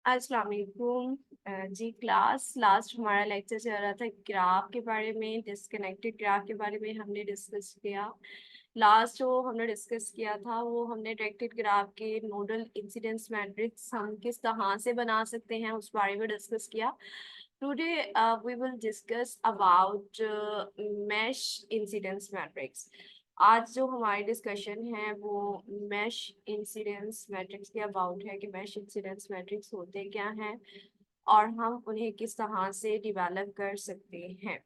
अस्सलाम वालेकुम। जी class last हमारा लेक्चर चल रहा था ग्राफ के बारे में, डिस्कनेक्टेड ग्राफ के बारे में हमने डिस्कस किया। लास्ट जो हमने डिस्कस किया था वो हमने डायरेक्टेड ग्राफ के नोडल इंसिडेंस मैट्रिक्स हम किस तरह से बना सकते हैं उस बारे में डिस्कस किया। Today we will discuss about mesh incidence matrix. आज जो हमारी डिस्कशन है वो मैश इंसिडेंस मैट्रिक्स के अबाउट है कि मैश इंसिडेंस मैट्रिक्स होते क्या हैं और हम उन्हें किस तरह से डिवेलप कर सकते हैं।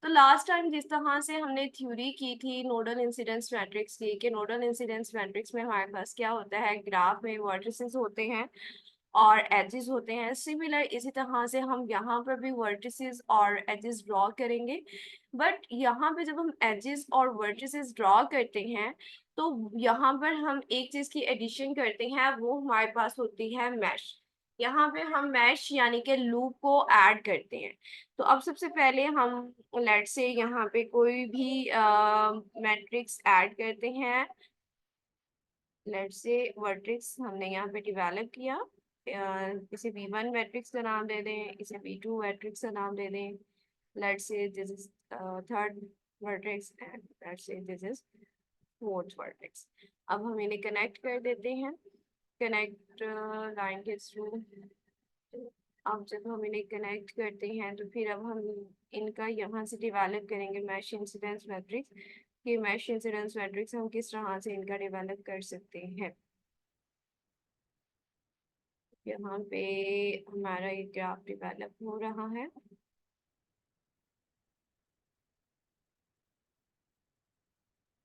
तो लास्ट टाइम जिस तरह से हमने थ्योरी की थी नोडल इंसिडेंस मैट्रिक्स की, कि नोडल इंसिडेंस मैट्रिक्स में हमारे पास क्या होता है, ग्राफ में वर्टिसेस होते हैं और एजेस होते हैं। सिमिलर इसी तरह से हम यहाँ पर भी वर्टिसेस और एजेस ड्रॉ करेंगे। बट यहाँ पे जब हम एजेस और वर्टिसेस ड्रॉ करते हैं तो यहाँ पर हम एक चीज की एडिशन करते हैं, वो हमारे पास होती है मैश। यहाँ पे हम मैश यानी कि लूप को ऐड करते हैं। तो अब सबसे पहले हम लेट से यहाँ पे कोई भी मैट्रिक्स ऐड करते हैं। लेट से वर्ट्रिक्स हमने यहाँ पे डेवलप किया। इसे V1 मैट्रिक्स का नाम दे दें, इसे V2 मैट्रिक्स का नाम दे दें। लेट से this is third vertex and let से दिस इज फोर्थ वर्टेक्स। अब हम इन्हें कनेक्ट कर देते हैं, कनेक्ट लाइन के थ्रू। अब जब हम इन्हें कनेक्ट करते हैं तो फिर अब हम इनका यहाँ से डेवलप करेंगे मैश इंसिडेंस मैट्रिक्स। ये मैश इंसिडेंस मैट्रिक्स हम किस तरह से इनका डेवलप कर सकते हैं। यहाँ पे हमारा एक ग्राफ डेवलप हो रहा है।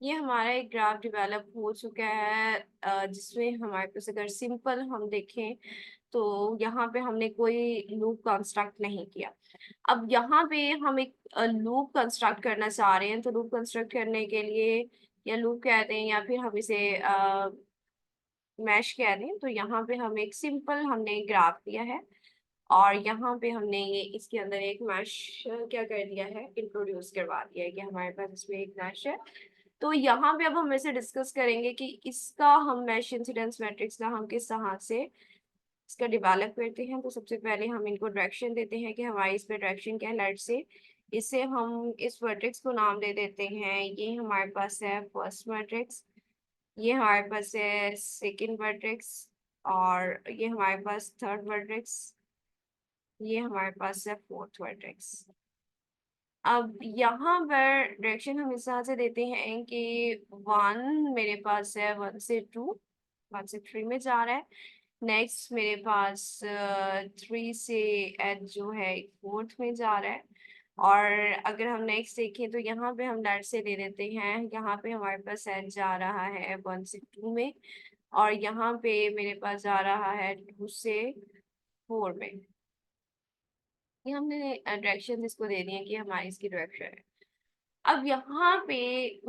ये हमारा एक ग्राफ डेवलप हो चुका है, जिसमें हमारे पास अगर सिंपल हम देखें तो यहाँ पे हमने कोई लूप कंस्ट्रक्ट नहीं किया। अब यहाँ पे हम एक लूप कंस्ट्रक्ट करना चाह रहे हैं, तो लूप कंस्ट्रक्ट करने के लिए या लूप कहते हैं या फिर हम इसे मैश कह दें, तो यहाँ पे हम एक सिंपल हमने ग्राफ दिया है और यहाँ पे हमने ये इसके अंदर एक मैश क्या कर दिया है, इंट्रोड्यूस करवा दिया है कि हमारे पास इसमें एक मैश है। तो यहाँ पे अब हम इसे डिस्कस करेंगे कि इसका हम मैश इंसिडेंस मैट्रिक्स का हम किस तरह से इसका डेवलप करते हैं। तो सबसे पहले हम इनको डायरेक्शन देते हैं कि हमारी इस पे डायरेक्शन क्या है। लेट से इसे हम इस वर्टेक्स को नाम दे देते हैं, ये हमारे पास है फर्स्ट वर्टेक्स, ये हमारे पास है सेकंड वर्टेक्स और ये हमारे पास थर्ड वर्टेक्स, ये हमारे पास है फोर्थ वर्टेक्स। अब यहाँ पर डायरेक्शन हम इस तरह से देते हैं कि वन मेरे पास है, वन से टू, वन से थ्री में जा रहा है। नेक्स्ट मेरे पास थ्री से एच जो है फोर्थ में जा रहा है। और अगर हम नेक्स्ट देखें तो यहाँ पे हम डायरेक्ट से ले लेते हैं, यहाँ पे हमारे पास एच जा रहा है वन से टू में और यहाँ पे मेरे पास जा रहा है टू से फोर में। ये हमने डायरेक्शन इसको दे दिए कि हमारी इसकी डायरेक्शन है। अब यहाँ पे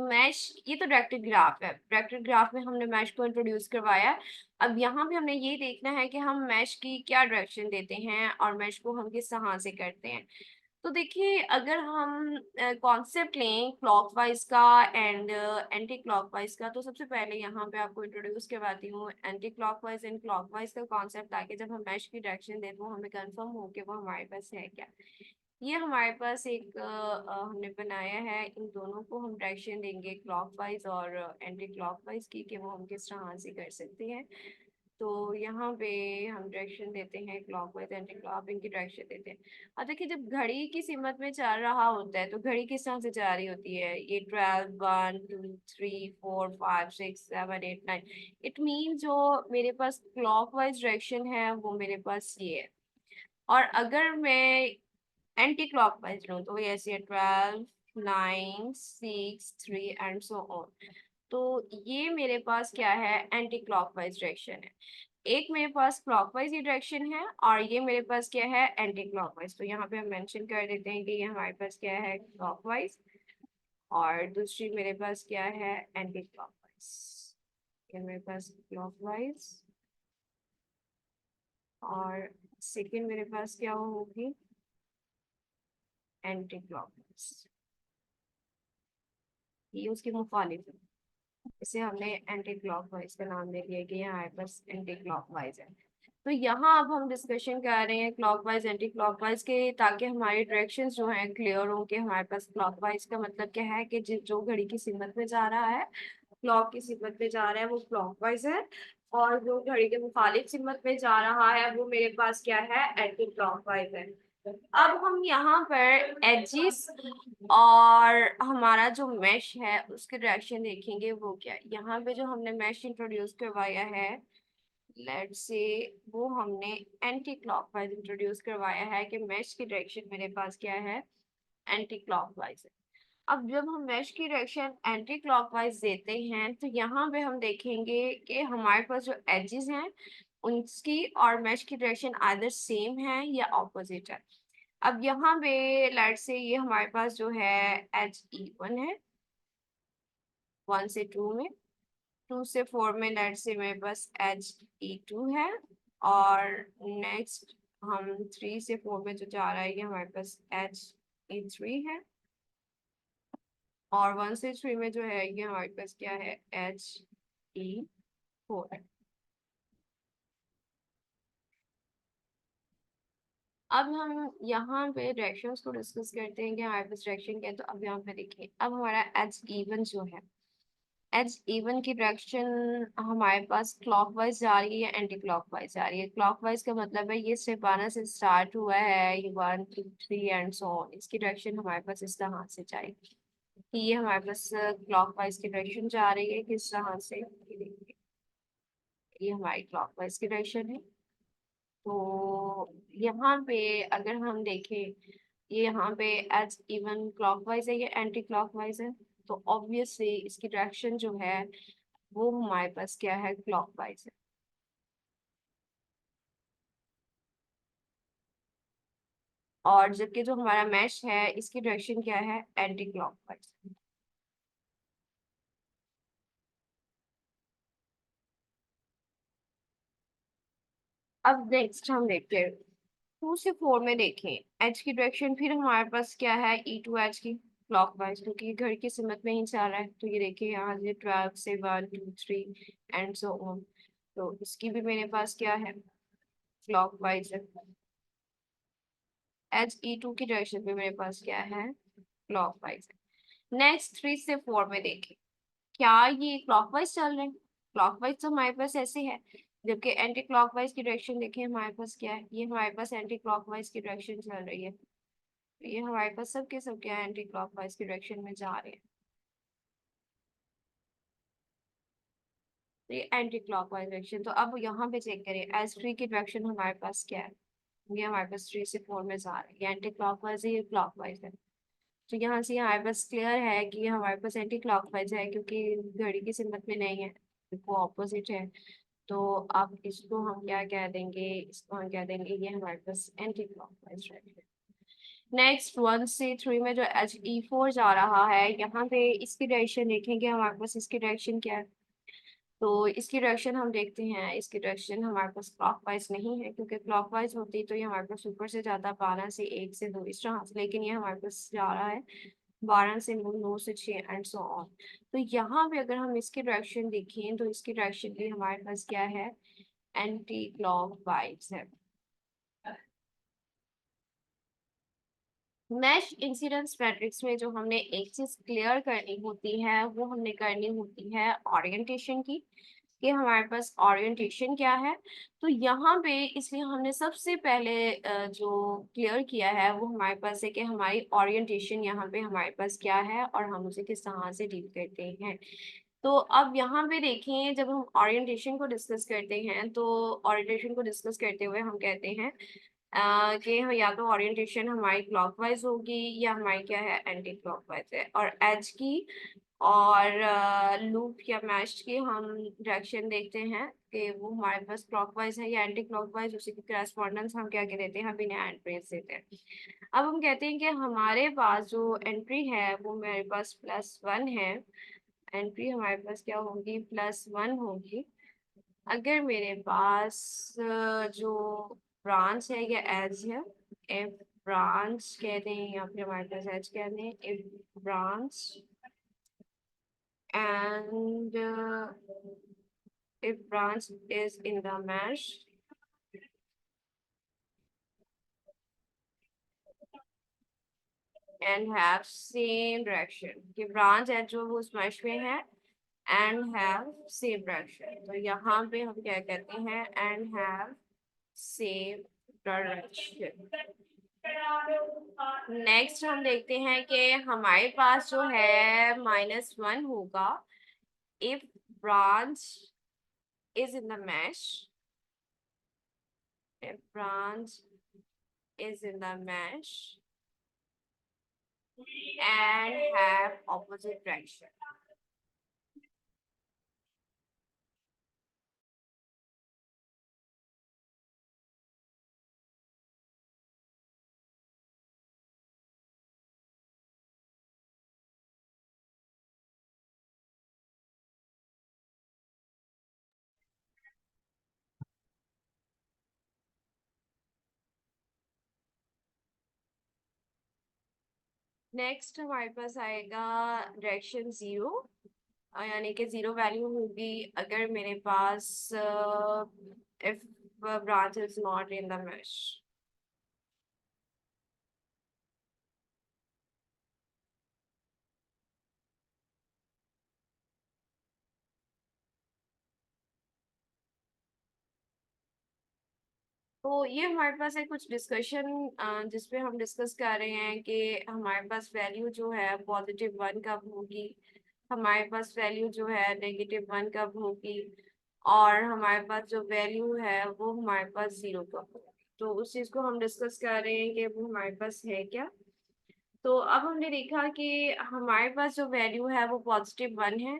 मैश, ये तो डायरेक्टेड ग्राफ है, डायरेक्टेड ग्राफ में हमने मैश को इंट्रोड्यूस करवाया। अब यहाँ पे हमने ये देखना है कि हम मैश की क्या डायरेक्शन देते हैं और मैश को हम किस तरह से करते हैं। तो देखिए अगर हम कॉन्सेप्ट लें क्लॉकवाइज का एंड एंटी क्लॉकवाइज का, तो सबसे पहले यहाँ पे आपको इंट्रोड्यूस करवाती हूँ एंटी क्लॉकवाइज एंड क्लॉकवाइज का कॉन्सेप्ट, ताकि जब हम मैश की डायरेक्शन दें तो हमें कंफर्म हो कि वो हमारे पास है क्या। ये हमारे पास एक हमने बनाया है, इन दोनों को हम डायरेक्शन देंगे क्लॉकवाइज और एंटी क्लॉकवाइज की, कि वो हम किस तरह से कर सकते हैं। तो यहाँ पे हम डायरेक्शन देते हैं क्लॉकवाइज एंटी क्लॉक, इनकी डायरेक्शन देते हैं। और देखिए जब घड़ी की सिमत में चल रहा होता है तो घड़ी किस तरह से जा रही होती है, ये 12 1 2 3 4 5 6 7 8 9, इट मीन जो मेरे पास क्लॉकवाइज डायरेक्शन है वो मेरे पास ये है। और अगर मैं एंटी क्लॉकवाइज लूँ तो ये ऐसे 12 9 6 3 एंड सो ऑन। तो ये मेरे पास क्या है, एंटी क्लॉकवाइज डायरेक्शन है। एक मेरे पास क्लॉकवाइज ही डायरेक्शन है और ये मेरे पास क्या है, एंटी क्लॉकवाइज। तो यहाँ पे हम मेंशन कर देते हैं कि ये हमारे पास क्या है, क्लॉकवाइज, और दूसरी मेरे पास क्या है, एंटी क्लॉकवाइज। ये मेरे पास क्लॉकवाइज और सेकेंड मेरे पास क्या होगी, एंटी क्लॉकवाइज। ये उसकी मुखालिफ है, इसे हमने एंटी क्लॉकवाइज का नाम दे दिया कि यहाँ हमारे पास एंटी क्लॉकवाइज है। तो यहाँ अब हम डिस्कशन कर रहे हैं क्लॉकवाइज एंटी क्लॉकवाइज के, ताकि हमारी डायरेक्शंस जो हैं क्लियर हो के हमारे पास क्लॉकवाइज का मतलब क्या है कि जो घड़ी की सिमत में जा रहा है, क्लॉक की सिमत में जा रहा है, वो क्लॉकवाइज है, और जो घड़ी के मुखालिफ सिमत में जा रहा है वो मेरे पास क्या है, एंटी क्लॉकवाइज है। अब हम यहाँ पर एजिस और हमारा जो मैश है उसके डायरेक्शन देखेंगे वो क्या है। यहाँ पे जो हमने मैश इंट्रोड्यूस करवाया है, लेट्स से वो हमने एंटी क्लॉकवाइज इंट्रोड्यूस करवाया है कि मैश की डायरेक्शन मेरे पास क्या है, एंटी क्लॉकवाइज है। अब जब हम मैश की डायरेक्शन एंटी क्लॉकवाइज देते हैं तो यहाँ पे हम देखेंगे कि हमारे पास जो एजेस हैं उनकी और मैश की डायरेक्शन आइदर सेम है या ऑपोजिट है। अब यहाँ पे लेट्स से ये हमारे पास जो है एच ई वन है, 1 से 2 में, 2 से 4 में लेट्स से मेरे पास एच ई टू है, और नेक्स्ट हम 3 से 4 में जो जा रहा है ये हमारे पास एच ई थ्री है, और 1 से 3 में जो है ये हमारे पास क्या है, एच ई फोर है। अब हम यहाँ पे डायरेक्शंस को डिस्कस करते हैं कि हमारे पास डायरेक्शन क्या है। तो अब यहाँ पे देखिए, अब हमारा एच इवन जो है, एच इवन की डायरेक्शन हमारे पास क्लॉकवाइज जा रही है, एंटी क्लॉकवाइज जा रही है। क्लॉकवाइज का मतलब है ये सिर्फ से स्टार्ट हुआ है, ये 1 2 3 एंड सो ऑन, इसकी डायरेक्शन हमारे पास इस तरह से जाएगी कि ये हमारे पास क्लॉकवाइज की डायरेक्शन जा रही है, किस तरह से, ये देखिए, ये हमारी क्लॉकवाइज की डायरेक्शन है। तो यहाँ पे अगर हम देखें, ये यहाँ पे एज इवन क्लॉकवाइज है, ये एंटी क्लॉकवाइज है, तो ऑब्वियसली इसकी डायरेक्शन जो है वो हमारे पास क्या है, क्लॉकवाइज है। और जबकि जो हमारा मैश है इसकी डायरेक्शन क्या है, एंटी क्लॉकवाइज। अब नेक्स्ट हम देखते हैं 2 से 4 में, देखें एच की डायरेक्शन फिर हमारे पास क्या है, ई टू एच की क्लॉकवाइज, क्योंकि ये घर की सिमत में ही जा रहा है। तो ये देखिए यहाँ से 12 से 1 2 3 एंड सो ऑन, तो इसकी भी मेरे पास क्या है, क्लॉकवाइज है। एच ई टू की डायरेक्शन भी मेरे पास क्या है, क्लॉकवाइज है। नेक्स्ट 3 से 4 में देखें, क्या ये क्लॉकवाइज चल रहे हैं, क्लॉकवाइज तो हमारे पास ऐसे है, जबकि एंटी क्लॉकवाइज की डायरेक्शन देखें हमारे पास क्या है, ये हमारे पास एंटी क्लॉकवाइज की डायरेक्शन चल रही है। तो ये हमारे पास सब के सब क्या है, एंटी क्लॉकवाइज की डायरेक्शन में जा रहे हैं। तो ये एंटी क्लॉकवाइज डायरेक्शन। तो अब यहाँ पे चेक करें, एस थ्री की डायरेक्शन हमारे पास क्या है, ये हमारे पास 3 से 4 में जा रहा है, ये एंटी क्लॉकवाइज है, ये क्लॉकवाइज है। तो यहाँ से हमारे पास क्लियर है कि ये हमारे पास एंटी क्लॉकवाइज है, क्योंकि घड़ी की सिमत में नहीं है, वो ऑपोजिट है। तो अब इसको हम क्या कह देंगे, इसको हम कह देंगे ये हमारे पास एंटी क्लॉकवाइज डायरेक्शन। नेक्स्ट 1 से 3 में जो एच ई फोर जा रहा है, यहाँ पे इसकी डायरेक्शन देखेंगे हमारे पास, इसकी डायरेक्शन क्या है। तो इसकी डायरेक्शन हम देखते हैं, इसकी डायरेक्शन हमारे पास क्लॉकवाइज नहीं है, क्योंकि क्लॉकवाइज होती तो ये हमारे पास ऊपर से जाता 12 से 1 से 2 इस तरह से, लेकिन ये हमारे पास जा रहा है 12 से 9 9 से 6 एंड सो ऑन। तो यहाँ पे अगर हम इसकी डायरेक्शन देखें तो इसकी डायरेक्शन भी हमारे पास क्या है, एंटी क्लॉकवाइज है। मैश इंसिडेंस मैट्रिक्स में जो हमने एक चीज क्लियर करनी होती है वो हमने करनी होती है ओरिएंटेशन की, कि हमारे पास ओरिएंटेशन क्या है। तो यहाँ पे इसलिए हमने सबसे पहले जो क्लियर किया है वो हमारे पास है कि हमारी ओरिएंटेशन यहाँ पे हमारे पास क्या है और हम उसे किस तरह से डील करते हैं। तो अब यहाँ पे देखें, जब हम ओरिएंटेशन को डिस्कस करते हैं तो ओरिएंटेशन को डिस्कस करते हुए हम कहते हैं कि या तो ओरिएंटेशन हमारी क्लॉकवाइज होगी या हमारी क्या है, एंटी क्लॉकवाइज है। और एज की और लूप या मैश की हम डायरेक्शन देखते हैं कि वो हमारे पास क्लॉकवाइज है या एंटी क्लॉकवाइज, उसी की करस्पॉन्डेंस हम क्या कह देते हैं, हम बिना एंट्रीज देते हैं। अब हम कहते हैं कि हमारे पास जो एंट्री है वो मेरे पास +1 है, एंट्री हमारे पास क्या होगी, +1 होगी। अगर मेरे पास जो ब्रांच है या एज है, इफ ब्रांच कह दें या फिर हमारे पास एज कह दें, if branch and if branch is in the mesh and have same direction. कि ब्रांच है जो वो स्मैश में है and have same direction. तो यहाँ पे हम क्या कहते हैं and have same direction. Next हम देखते हैं कि हमारे पास जो है -1 होगा if branch is in the mesh, if branch is in the mesh and have opposite direction. Next हमारे पास आएगा डायरेक्शन 0, यानी कि 0 वैल्यू होगी अगर मेरे पास if branch is not in the mesh. तो ये हमारे पास है कुछ डिस्कशन जिसपे हम डिस्कस कर रहे हैं कि हमारे पास वैल्यू जो है +1 कब होगी, हमारे पास वैल्यू जो है -1 कब होगी, और हमारे पास जो वैल्यू है वो हमारे पास 0 कब होगी. तो उस चीज को हम डिस्कस कर रहे हैं कि वो हमारे पास है क्या. तो अब हमने देखा कि हमारे पास जो वैल्यू है वो +1 है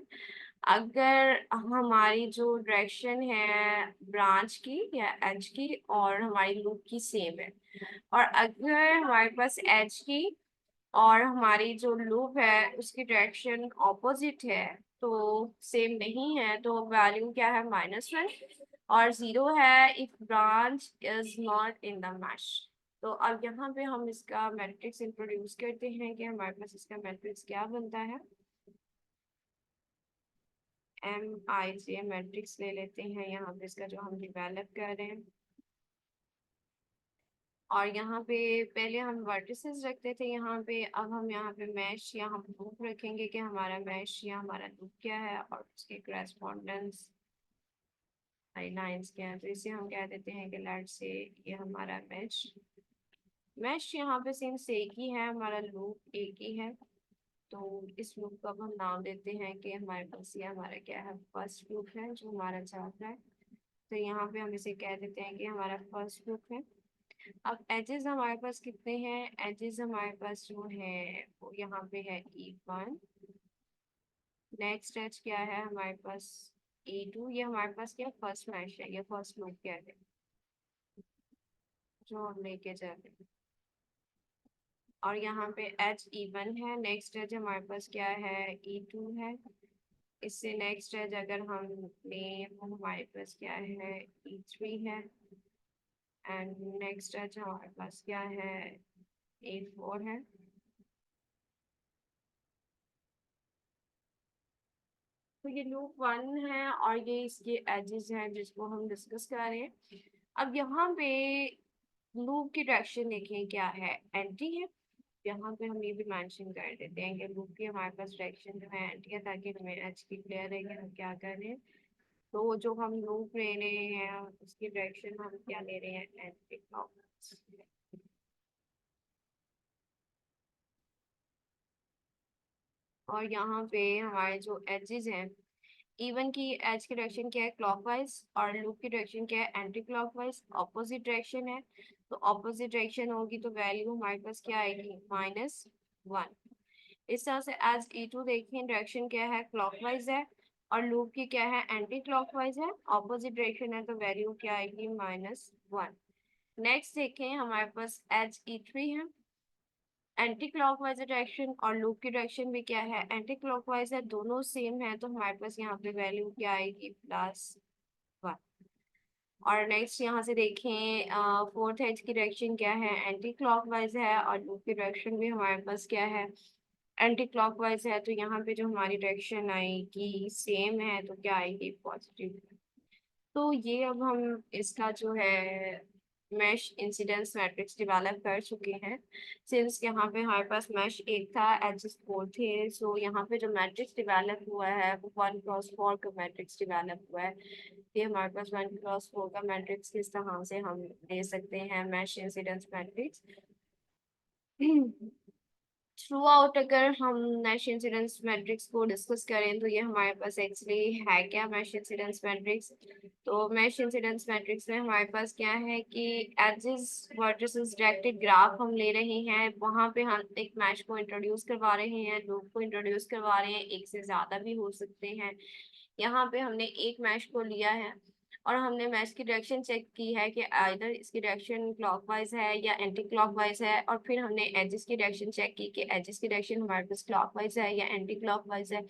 अगर हमारी जो डायरेक्शन है ब्रांच की या एज की और हमारी लूप की सेम है, और अगर हमारे पास एज की और हमारी जो लूप है उसकी डायरेक्शन ऑपोजिट है, तो सेम नहीं है, तो वैल्यू क्या है -1, और 0 है if branch is not in the mesh. तो अब यहाँ पे हम इसका मैट्रिक्स इंट्रोड्यूस करते हैं कि हमारे पास इसका मैट्रिक्स क्या बनता है. MIJ मैट्रिक्स ले लेते हैं यहाँ पे इसका जो हम डिवेलप कर रहे हैं, और यहाँ पे पहले हम वर्टिसेस रखते थे यहाँ पे, अब हम यहाँ पे मैश या हम लूप रखेंगे कि हमारा मैश या हमारा लूप क्या है और उसके करस्पॉन्डेंस लाइंस क्या है. तो इसे हम कह देते हैं कि लेट्स से ये हमारा मैश मैश यहाँ पे सिंस एक ही है, हमारा लूप एक ही है, तो इस लूप का अब हम नाम देते हैं कि हमारे पास ये हमारा क्या है फर्स्ट लूप है जो हमारा चल रहा है. तो यहाँ पे हम इसे कह देते हैं कि हमारा फर्स्ट लूप है. अब एजेस हमारे पास कितने हैं, एजेस हमारे पास जो है वो यहाँ पे है E1. नेक्स्ट एज क्या है हमारे पास E2. ये हमारे पास क्या फर्स्ट मैश है, ये फर्स्ट लूप क्या है जो हम लेके जा रहे हैं, और यहाँ पे एज E1 है. नेक्स्ट एज हमारे पास क्या है E2 है. इससे नेक्स्ट एज अगर हम लें वो हमारे पास क्या है E3 है. एंड नेक्स्ट एज हमारे पास क्या है A4 है. तो ये लूप 1 है और ये इसके एजेस हैं जिसको हम डिस्कस कर रहे हैं. अब यहाँ पे लूप की डायरेक्शन देखें क्या है, एंटी है. यहाँ पे हम ये भी मेंशन कर देते हैं कि लूप की हमारे पास डायरेक्शन जो है एंटी है, ताकि हमें एच की क्लियर है कि हम क्या कर रहे हैं. तो जो हम लूप ले रहे हैं उसकी डायरेक्शन हम क्या ले रहे हैं एंटी क्लॉकवाइज. और यहाँ पे हमारे जो एजेस हैं, इवन की एज की डायरेक्शन क्या है क्लॉकवाइज, और लूप की डायरेक्शन क्या है एंटी क्लॉकवाइज, ऑपोजिट डायरेक्शन है. तो ऑपोजिट डायरेक्शन होगी तो वैल्यू हमारे पास क्या आएगी -1. इस तरह से एज E2 देखें डायरेक्शन क्या है क्लॉकवाइज है और लूप की क्या है एंटी क्लॉकवाइज है, ऑपोजिट डायरेक्शन है, तो वैल्यू क्या आएगी -1. नेक्स्ट देखें हमारे पास एज E3 है, एंटी क्लॉकवाइज डायरेक्शन और लूप की डायरेक्शन भी क्या है एंटी क्लॉकवाइज है, दोनों सेम है, तो हमारे पास यहाँ पे वैल्यू क्या आएगी +1. और नेक्स्ट यहाँ से देखें फोर्थ एज की डायरेक्शन क्या है एंटी क्लॉकवाइज है और लूप की डायरेक्शन भी हमारे पास क्या है एंटी क्लॉकवाइज है, तो यहाँ पे जो हमारी डायरेक्शन आएगी सेम है, तो क्या आएगी पॉजिटिव. तो ये अब हम इसका जो है मैश इंसिडेंस मैट्रिक्स डेवलप कर चुके हैं। सिंस यहाँ पे हमारे पास मैश एक था, एडजस्ट 4 थे, सो यहाँ पे जो मैट्रिक्स डेवलप हुआ है वो 1 क्रॉस 4 का मैट्रिक्स डेवलप हुआ है। ये हमारे पास 1 क्रॉस 4 का मैट्रिक्स किस तरह से हम दे सकते हैं mesh incidence matrix. Throughout अगर हम मैश इंसिडेंस मैट्रिक्स को डिस्कस करें तो ये हमारे पास एक्चुअली है क्या मैश इंसिडेंस मैट्रिक्स। तो मैश इंसिडेंस मैट्रिक्स में हमारे पास क्या है कि एजेस वर्टिसेस डायरेक्टेड ग्राफ हम ले रहे हैं, वहां पे हम एक मैश को इंट्रोड्यूस करवा रहे हैं, लूप को इंट्रोड्यूस करवा रहे हैं, एक से ज्यादा भी हो सकते हैं। यहाँ पे हमने एक मैश को लिया है और हमने मैश की डायरेक्शन चेक की है कि आइदर इसकी डायरेक्शन क्लॉकवाइज है या एंटी क्लॉकवाइज है, और फिर हमने एजेस की डायरेक्शन चेक की कि एजेस की डायरेक्शन हमारे पास क्लॉकवाइज है या एंटी क्लॉकवाइज है।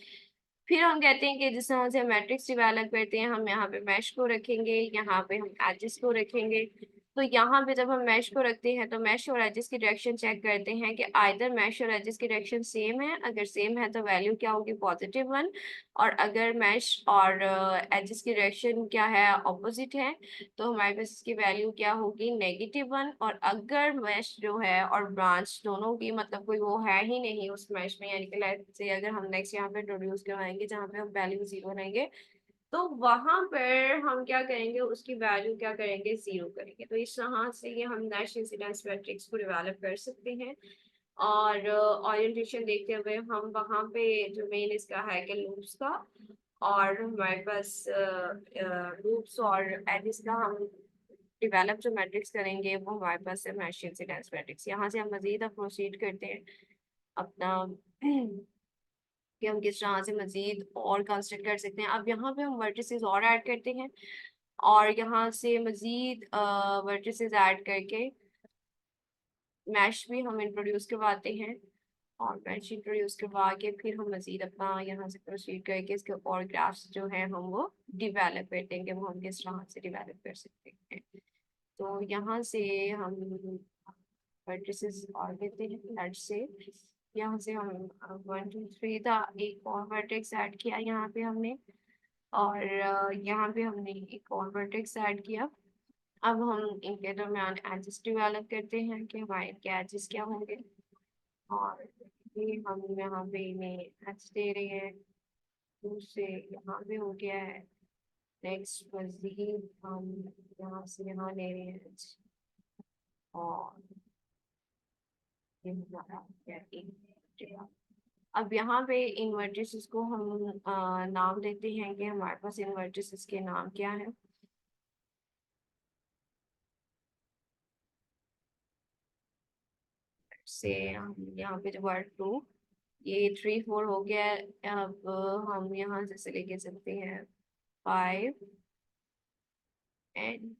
फिर हम कहते हैं कि जिस तरह से मैट्रिक्स डेवलप करते हैं हम यहाँ पे मैश को रखेंगे, यहाँ पे हम एजेस को रखेंगे। तो यहाँ पे जब हम मैश को रखते हैं तो मैश और एजेस की डायरेक्शन चेक करते हैं कि आइदर मैश और एजेस की डायरेक्शन सेम है, अगर सेम है तो वैल्यू क्या होगी, +1, और अगर मैश और एजेस की डायरेक्शन क्या है, ऑपोजिट है, तो हमारे पास इसकी वैल्यू क्या होगी, -1। और अगर मैश जो है और ब्रांच दोनों की मतलब कोई वो है ही नहीं उस मैश में, यानी कि लेट्स से अगर हम नेक्स्ट यहाँ पे इंट्रोड्यूस करवाएंगे जहाँ पे हम वैल्यू 0 रहेंगे, तो वहां पर हम क्या करेंगे, उसकी वैल्यू क्या करेंगे, 0 करेंगे। तो इस तरह से ये हम नैश इंसिडेंस मैट्रिक्स को डेवलप कर सकते हैं। और ओरिएंटेशन देखते हुए हम वहां पे जो मेन इसका है कि लूप्स का, और हमारे पास लूप्स और एडिस का हम डेवलप जो मैट्रिक्स करेंगे वो हमारे पास है मैश इंसिडेंस मैट्रिक्स। यहाँ से हम मजीद अब प्रोसीड करते हैं अपना कि हम किस तरह से मजीद और कंस्ट्रक्ट कर सकते हैं। अब यहाँ पे हम वर्टिसेस और ऐड करते हैं और यहाँ से मजीद वर्टिसेस ऐड करके मैश भी हम इंट्रोड्यूस करवाते हैं, और मैश इंट्रोड्यूस करवा के फिर हम मजीद अपना यहाँ से प्रोसीड करके इसके और ग्राफ्स जो है हम वो डिवेलप करते हैं कि वो हम किस तरह से डिवेलप कर सकते हैं। तो यहाँ से हम वर्टिसेस और लेते हैं, लेट्स से यहाँ से हम 1 2 3 था, एक और वर्टेक्स ऐड किया यहाँ पे हमने, और यहाँ पे हमने एक और वर्टेक्स ऐड किया। अब हम इनके दरमियान एजेस डेवलप करते हैं कि हमारे क्या एजेस क्या होंगे, और ये हम यहाँ पे इन्हें एज दे रहे हैं, दूसरे यहाँ पे हो गया है। नेक्स्ट मजीद हम यहाँ से यहाँ ले रहे हैं edge, और ये हमारा हो गया एक जगह। अब यहाँ पे इन वर्टिसेस को हम नाम देते हैं कि हमारे पास इन वर्टिसेस के नाम क्या है। से हम यहाँ पे जो वर्ड 2, ये 3 4 हो गया है। अब हम यहाँ से लेके चलते हैं 5 एंड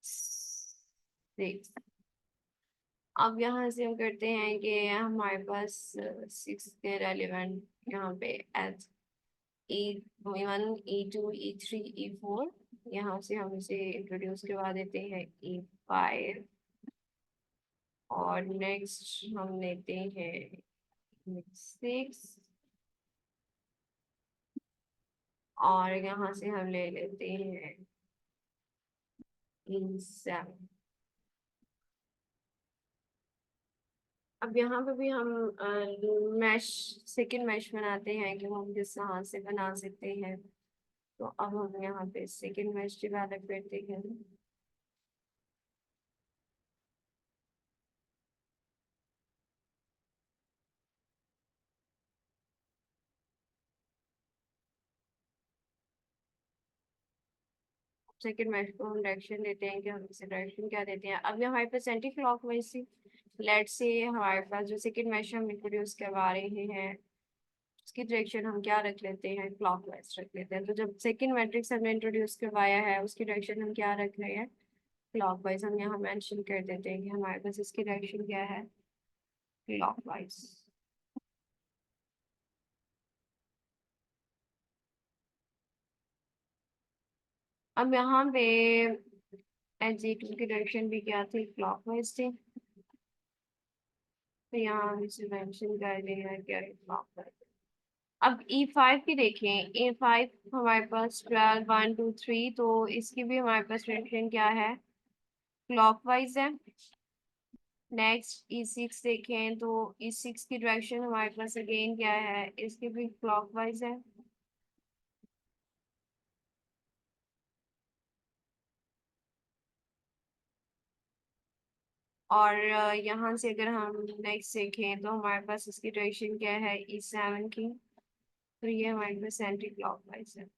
6। अब यहाँ से हम करते हैं कि हमारे पास 6 के रेलिवेंट यहाँ पे as E1 E2 E3 E4, यहाँ से हम इसे इंट्रोड्यूस करवा देते हैं E5, और नेक्स्ट हम लेते हैं 6, और यहाँ से हम ले लेते हैं E7। अब यहाँ पे भी हम मैश सेकंड मैश बनाते हैं कि वो हम किस तरह से बना सकते हैं। तो अब हम यहाँ पे सेकंड मैश डेवलप करते हैं। सेकंड मैश को हम डायरेक्शन देते हैं कि हम इसे डायरेक्शन क्या देते हैं। अब ये हमारे पास एंटी क्लॉकवाइज से, लेट से हमारे पास जो सेकंड मैश हम इंट्रोड्यूस करवा रहे हैं उसकी डायरेक्शन हम क्या रख लेते हैं, क्लॉकवाइज रख लेते हैं। तो जब सेकंड मैट्रिक्स हमने इंट्रोड्यूस करवाया है उसकी डायरेक्शन हम क्या रख रहे हैं, क्लॉकवाइज। हम यहाँ मेंशन कर देते हैं कि हमारे पास इसकी डायरेक्शन क्या है, क्लॉकवाइज। अब यहाँ पे G2 की डायरेक्शन भी क्या थी, क्लॉकवाइज थी, तो यहाँ हम इसे मेंशन कर देना क्या है, क्लॉकवाइज। अब E5 की देखें, E5 हमारे पास 12 1 2 3, तो इसकी भी हमारे पास डायरेक्शन क्या है, क्लॉकवाइज है। नेक्स्ट E6 देखें तो E6 की डायरेक्शन हमारे पास अगेन क्या है, इसके भी क्लॉकवाइज है। और यहाँ से अगर हम नेक्स्ट देखें तो हमारे पास इसकी डायरेक्शन क्या है, E7 की। तो ये हमारे पास एंटी क्लॉकवाइज है।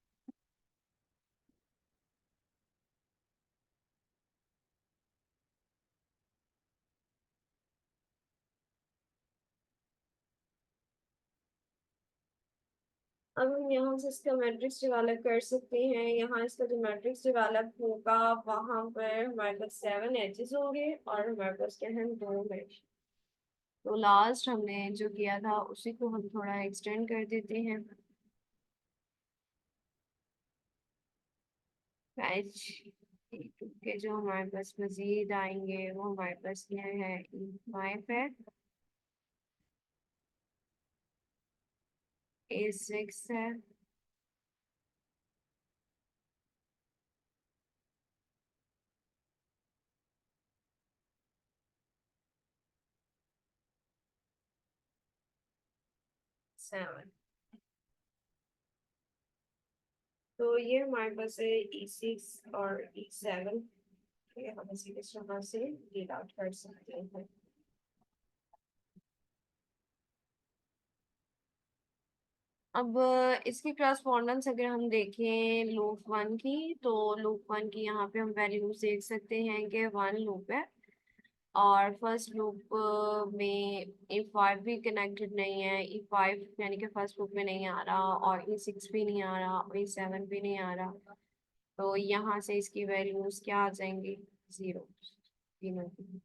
अब हम यहाँ से इसका मैट्रिक्स डेवलप कर सकते हैं। यहाँ इसका जो मैट्रिक्स डेवलप होगा वहां पर हमारे पास 7 एजेस होंगे और हमारे पास क्या है, 2 मैच। तो लास्ट हमने जो किया था उसी को हम थोड़ा एक्सटेंड कर देते हैं। मैच के जो हमारे पास मजीद आएंगे वो हमारे पास क्या है, E5 है, A6 है, 7। तो ये हमारे पास है E6 और E7। ये हम इसी के तरह से रीड आउट कर सकते हैं। अब इसकी क्रॉसपोंडेंस अगर हम देखें लूप वन की, तो लूप वन की यहाँ पे हम वैल्यूज देख सकते हैं कि 1 लूप है। और फर्स्ट लूप में E5 भी कनेक्टेड नहीं है, E5 यानी कि फर्स्ट लूप में नहीं आ रहा, और E6 भी नहीं आ रहा, और E7 भी नहीं आ रहा। तो यहाँ से इसकी वैल्यूज क्या आ जाएंगी, 0 तीनों की।